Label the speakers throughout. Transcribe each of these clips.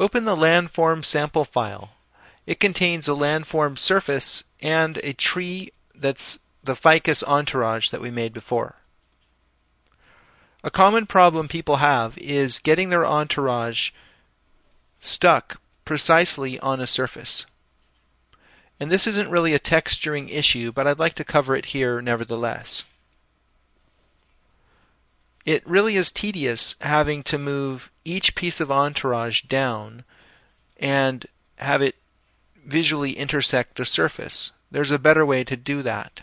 Speaker 1: Open the landform sample file. It contains a landform surface and a tree that's the ficus entourage that we made before. A common problem people have is getting their entourage stuck precisely on a surface. And this isn't really a texturing issue, but I'd like to cover it here nevertheless. It really is tedious having to move each piece of entourage down and have it visually intersect a surface. There's a better way to do that.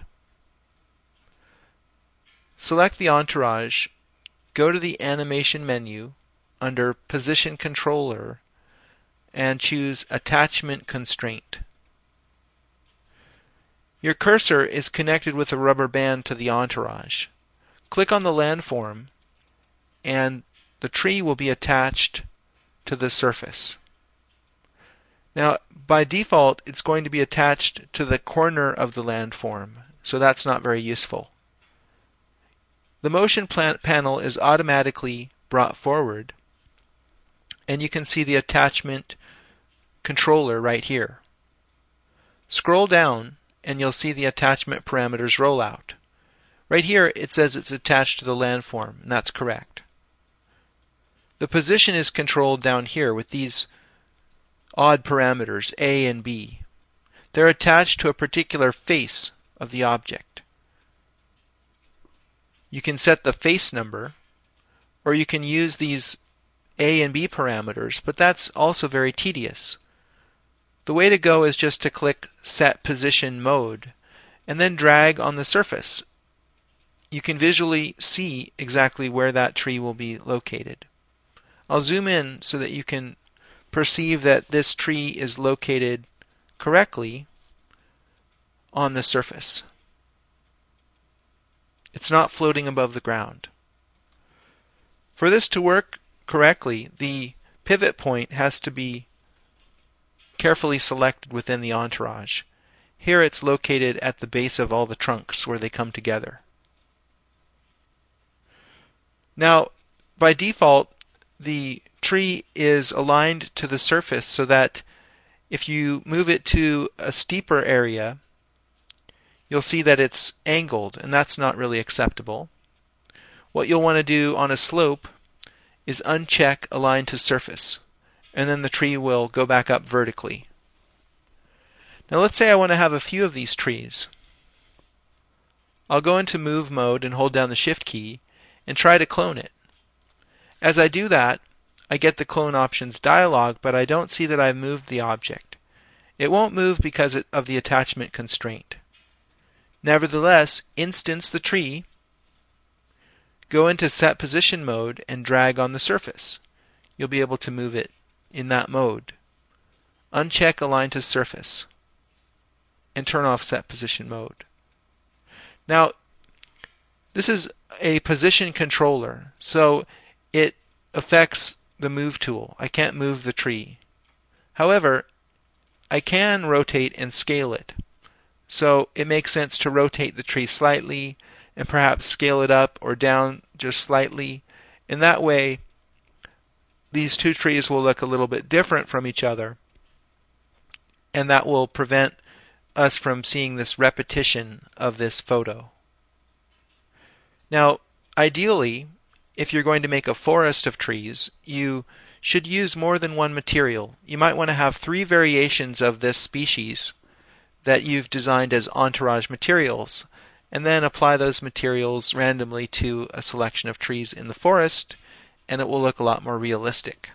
Speaker 1: Select the entourage, go to the animation menu under Position Controller, and choose Attachment Constraint. Your cursor is connected with a rubber band to the entourage. Click on the landform and the tree will be attached to the surface. Now, by default, it's going to be attached to the corner of the landform, so that's not very useful. The motion panel is automatically brought forward, and you can see the attachment controller right here. Scroll down and you'll see the attachment parameters roll out. Right here it says it's attached to the landform, and that's correct. The position is controlled down here with these odd parameters, A and B. They're attached to a particular face of the object. You can set the face number, or you can use these A and B parameters, but that's also very tedious. The way to go is just to click Set Position Mode, and then drag on the surface. You can visually see exactly where that tree will be located. I'll zoom in so that you can perceive that this tree is located correctly on the surface. It's not floating above the ground. For this to work correctly, the pivot point has to be carefully selected within the entourage. Here it's located at the base of all the trunks where they come together. Now, by default, the tree is aligned to the surface so that if you move it to a steeper area, you'll see that it's angled, and that's not really acceptable. What you'll want to do on a slope is uncheck Align to Surface, and then the tree will go back up vertically. Now let's say I want to have a few of these trees. I'll go into Move mode and hold down the Shift key and try to clone it. As I do that, I get the Clone Options dialog, but I don't see that I've moved the object. It won't move because of the attachment constraint. Nevertheless, instance the tree, go into Set Position mode, and drag on the surface. You'll be able to move it in that mode. Uncheck Align to Surface and turn off Set Position mode. Now, this is a position controller, so it affects the Move tool. I can't move the tree. However, I can rotate and scale it. So it makes sense to rotate the tree slightly and perhaps scale it up or down just slightly. In that way, these two trees will look a little bit different from each other, and that will prevent us from seeing this repetition of this photo. Now, ideally, if you're going to make a forest of trees, you should use more than one material. You might want to have 3 variations of this species that you've designed as entourage materials, and then apply those materials randomly to a selection of trees in the forest, and it will look a lot more realistic.